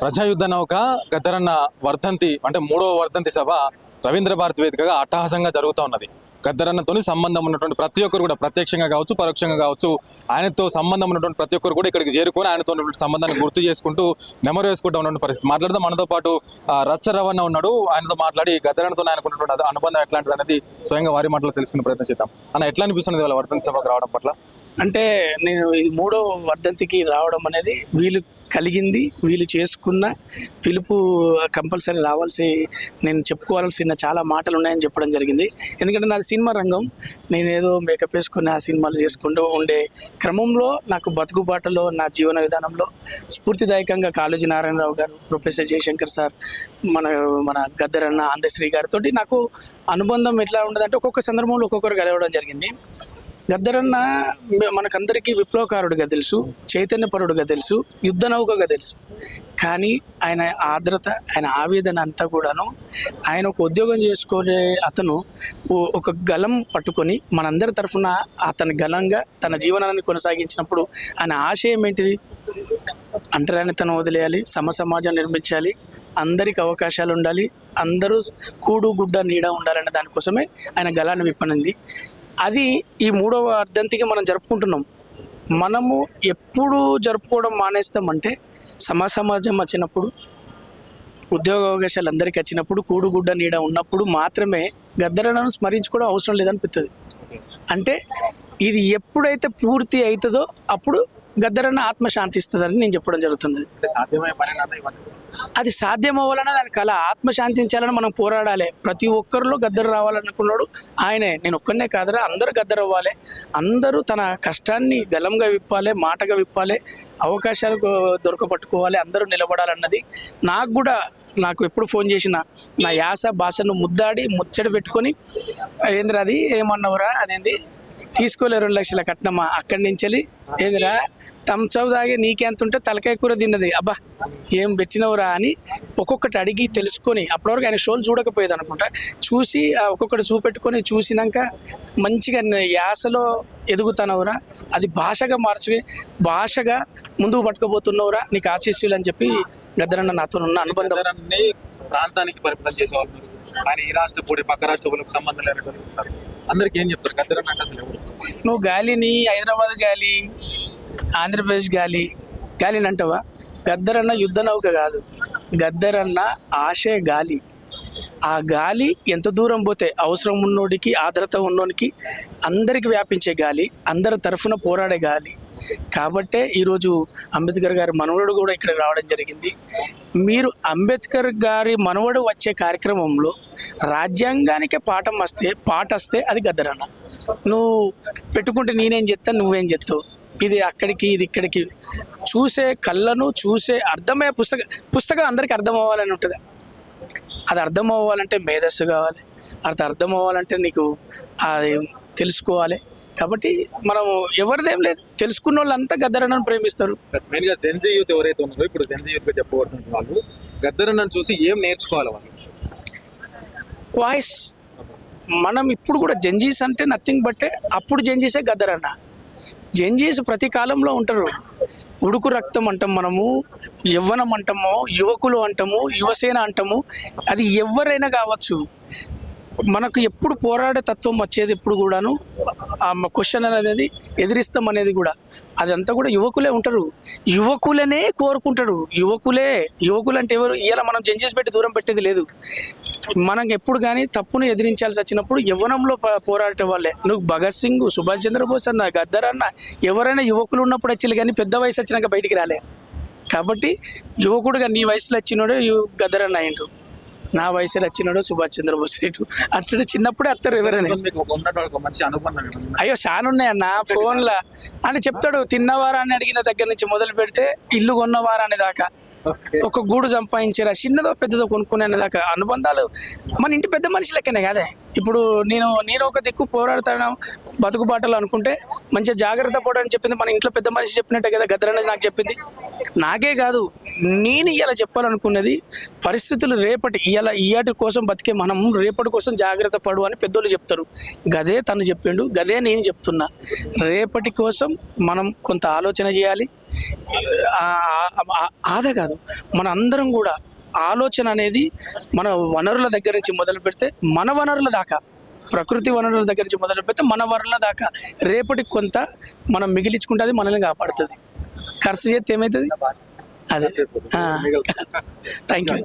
ప్రజాయుద్ధ నౌక గద్దరన్న వర్ధంతి అంటే 3వ వర్ధంతి సభ రవీంద్ర భారతి వేదికగా అట్టహాసంగా జరుగుతూ ఉన్నది. గద్దరన్నతోని సంబంధం ఉన్నటువంటి ప్రతి ఒక్కరు కూడా ప్రత్యక్షంగా కావచ్చు పరోక్షంగా కావచ్చు ఆయనతో సంబంధం ఉన్నటువంటి ప్రతి ఒక్కరు కూడా ఇక్కడికి చేరుకొని ఆయనతో ఉన్నటువంటి సంబంధాన్ని గుర్తు చేసుకుంటూ నెమరు వేసుకుంటూ ఉన్నటువంటి పరిస్థితి. మాట్లాడదాం, మనతో పాటు రచ్చ రవణ ఉన్నాడు. ఆయనతో మాట్లాడి గద్దరన్నతో ఆయనకున్నటువంటి అనుబంధం ఎట్లాంటిది అనేది స్వయంగా వారి మాటలో తెలుసుకునే ప్రయత్నం చేద్దాం. అన్న, ఎట్లా అనిపిస్తున్నది వాళ్ళ వర్ధంతి సభకు రావడం పట్ల? అంటే నేను ఇది 3వ వర్ధంతికి రావడం అనేది వీళ్ళు కలిగింది, వీళ్ళు చేసుకున్న పిలుపు. కంపల్సరీ రావాల్సి, నేను చెప్పుకోవాల్సిన చాలా మాటలు ఉన్నాయని చెప్పడం జరిగింది. ఎందుకంటే నాది సినిమా రంగం. నేను ఏదో మేకప్ వేసుకుని ఆ సినిమాలు చేసుకుంటూ ఉండే క్రమంలో నాకు బతుకుబాటలో నా జీవన విధానంలో స్ఫూర్తిదాయకంగా కాళోజీ నారాయణరావు గారు, ప్రొఫెసర్ జయశంకర్ సార్, మన గద్దరన్న, అందశ్రీ గారితో నాకు అనుబంధం ఎట్లా ఉండదంటే ఒక్కొక్క సందర్భంలో ఒక్కొక్కరు కలవడం జరిగింది. గద్దరన్న మనకందరికీ విప్లవకారుడిగా తెలుసు, చైతన్యపరుడుగా తెలుసు, యుద్ధ నౌకగా తెలుసు. కానీ ఆయన ఆర్ద్రత, ఆయన ఆవేదన అంతా కూడాను, ఆయన ఒక ఉద్యోగం చేసుకునే అతను ఒక గలం పట్టుకొని మనందరి తరఫున అతని గలంగా తన జీవనాన్ని కొనసాగించినప్పుడు ఆయన ఆశయం ఏంటిది? అంటరానితనం వదిలేయాలి, సమాజం నిర్మించాలి, అందరికి అవకాశాలు ఉండాలి, అందరూ కూడు గుడ్డ నీడ ఉండాలనే దానికోసమే ఆయన గలాన్ని విప్పనింది. అది ఈ 3వ వర్ధంతికి మనం జరుపుకుంటున్నాం. మనము ఎప్పుడు జరుపుకోవడం మానేస్తామంటే సమాజం వచ్చినప్పుడు, ఉద్యోగ అవకాశాలు అందరికీ వచ్చినప్పుడు, కూడుగుడ్డ నీడ ఉన్నప్పుడు మాత్రమే గద్దరన్నను స్మరించుకోవడం అవసరం లేదనిపిస్తుంది. అంటే ఇది ఎప్పుడైతే పూర్తి అవుతుందో అప్పుడు గద్దరన్న ఆత్మ శాంతిస్తుందని నేను చెప్పడం జరుగుతుంది. అది సాధ్యం అవ్వాలన్నా దాని కళ, ఆత్మశాంతించాలని మనం పోరాడాలి. ప్రతి ఒక్కరిలో గద్దరు రావాలనుకున్నాడు ఆయనే. నేను ఒక్కనే కాదరా, అందరూ గద్దరు అవ్వాలి, అందరూ తన కష్టాన్ని గలంగా విప్పాలి, మాటగా విప్పాలి, అవకాశాలు దొరకపట్టుకోవాలి, అందరూ నిలబడాలన్నది. నాకు ఎప్పుడు ఫోన్ చేసినా నా యాస భాషను ముద్దాడి ముచ్చడి పెట్టుకొని, ఏంద్రా అది ఏమన్నవరా అనేది, తీసుకోలే 2 లక్షల కట్నమా, అక్కడి నుంచి ఏందిరా తంచవు తాగి నీకెంత ఉంటే తలకాయ కూర తిన్నది, అబ్బా ఏం పెట్టినవురా అని ఒక్కొక్కటి అడిగి తెలుసుకొని, అప్పటివరకు ఆయన షోలు చూడకపోయేది అనుకుంటా, చూసి ఒక్కొక్కటి చూపెట్టుకొని చూసినాక మంచిగా యాసలో ఎదుగుతానవురా, అది భాషగా మార్చి భాషగా ముందుకు పట్టుకోబోతున్నావురా, నీకు ఆశీస్సులు అని చెప్పి గద్దరన్న నాతో ఉన్న అనుబంధం. ప్రాంతానికి పరిమితం చేసేవాళ్ళు ఆయన ఈ రాష్ట్ర పోటీ పక్క రాష్ట్రాలకు సంబంధం లేనటువంటి అందరికి ఏం చెప్తారు గద్దరన్న అంటే? అసలు నువ్వు గాలిని హైదరాబాద్ గాలి, ఆంధ్రప్రదేశ్ గాలిని అంటావా? గద్దరన్న యుద్ధ నౌక కాదు, గద్దరన్న ఆశయ గాలి. ఆ గాలి ఎంత దూరం పోతే అవసరం ఉన్నోడికి, ఆర్ద్రత ఉన్నోడికి అందరికి వ్యాపించే గాలి, అందరి తరఫున పోరాడే గాలి. కాబట్టే ఈరోజు అంబేద్కర్ గారి మనవడు కూడా ఇక్కడ రావడం జరిగింది. మీరు అంబేద్కర్ గారి మనవడు వచ్చే కార్యక్రమంలో రాజ్యాంగానికే పాట వస్తే అది గద్దరన్న. నువ్వు పెట్టుకుంటే నేనేం చెప్తాను, నువ్వేం చెప్తావు, ఇది అక్కడికి ఇది ఇక్కడికి. చూసే కళ్ళను చూసే అర్థమయ్యే పుస్తకం అందరికీ అర్థం అవ్వాలని ఉంటుంది. అది అర్థం అవ్వాలంటే మేధస్సు కావాలి, అది అర్థం అవ్వాలంటే నీకు అది తెలుసుకోవాలి. కాబట్టి మనం ఎవరిదేం లేదు, తెలుసుకున్న వాళ్ళంతా గద్దరన్నను ప్రేమిస్తారు. మెయిన్గా జెన్జీ యూత్ ఎవరైతే ఉన్నారో, ఇప్పుడు జెన్జీ యూత్గా చెప్పబడుతున్న వాళ్ళు గద్దరన్నను చూసి ఏం నేర్చుకోవాలి? వాళ్ళు వాయిస్. మనం ఇప్పుడు కూడా జెన్జీస్ అంటే నథింగ్ బట్టే అప్పుడు జెన్జీసే గద్దరన్న. జెన్జీస్ ప్రతి కాలంలో ఉంటారు. ఉడుకు రక్తం అంటాం మనము, యవ్వనం అంటాము, యువకులు అంటాము, యువసేన అంటాము. అది ఎవరైనా కావచ్చు. మనకు ఎప్పుడు పోరాడే తత్వం వచ్చేది ఎప్పుడు కూడాను ఆ క్వశ్చన్ అనేది ఎదిరిస్తాం అనేది కూడా అదంతా కూడా యువకులే ఉంటారు. యువకులనే కోరుకుంటాడు. యువకులు అంటే ఎవరు? ఇలా మనం జెన్జీస్ పెట్టి దూరం పెట్టేది లేదు. మనం ఎప్పుడు కానీ తప్పును ఎదిరించాల్సి వచ్చినప్పుడు యవ్వనంలో పోరాడే వాళ్ళే. నువ్వు భగత్ సింగ్, సుభాష్ చంద్రబోస్ అన్న, గద్దర్ అన్న, ఎవరైనా యువకులు ఉన్నప్పుడు వచ్చి కానీ పెద్ద వయసు వచ్చినాక బయటికి రాలే. కాబట్టి యువకుడుగా నీ వయసులో వచ్చినాడు గద్దరన్న అయిండు, నా వయసులో వచ్చినాడు సుభాష్ చంద్రబోస్ అట్లా చిన్నప్పుడే వస్తారు ఎవరైనా. అయ్యో చాలా ఉన్నాయన్న ఫోన్లో అని చెప్తాడు. తిన్నవారా అని అడిగిన దగ్గర నుంచి మొదలు పెడితే ఇల్లు కొన్నవారా అనే దాకా, ఒక గూడు సంపాదించారా, చిన్నదో పెద్దదో కొనుక్కునే దాకా అనుబంధాలు మన ఇంటి పెద్ద మనిషి లెక్కనే కాదే. ఇప్పుడు నేను ఒక దిక్కు పోరాడతాను బతుకుబాటలు అనుకుంటే మంచిగా జాగ్రత్త పడని చెప్పింది మన ఇంట్లో పెద్ద మనిషి చెప్పినట్టే కదా గద్దర్ అనేది నాకు చెప్పింది. నాకే కాదు, నేను ఇలా చెప్పాలనుకున్నది పరిస్థితులు రేపటి ఇయ్యాటి కోసం బతికే మనం రేపటి కోసం జాగ్రత్త పడు అని పెద్దోళ్ళు చెప్తారు. గదే తను చెప్పిండు, గదే నేను చెప్తున్నా. రేపటి కోసం మనం కొంత ఆలోచన చేయాలి. ఆదా కాదు, మన అందరం కూడా ఆలోచన అనేది మన వనరుల దగ్గర నుంచి మొదలు పెడితే మన వనరుల దాకా, ప్రకృతి వనరుల దగ్గర నుంచి మొదలు పెడితే మన వనరుల దాకా రేపటికి కొంత మనం మిగిలించుకుంటే అది మనల్ని కాపాడుతుంది. ఖర్చు చేస్తే ఏమవుతుంది? అదే. Thank you.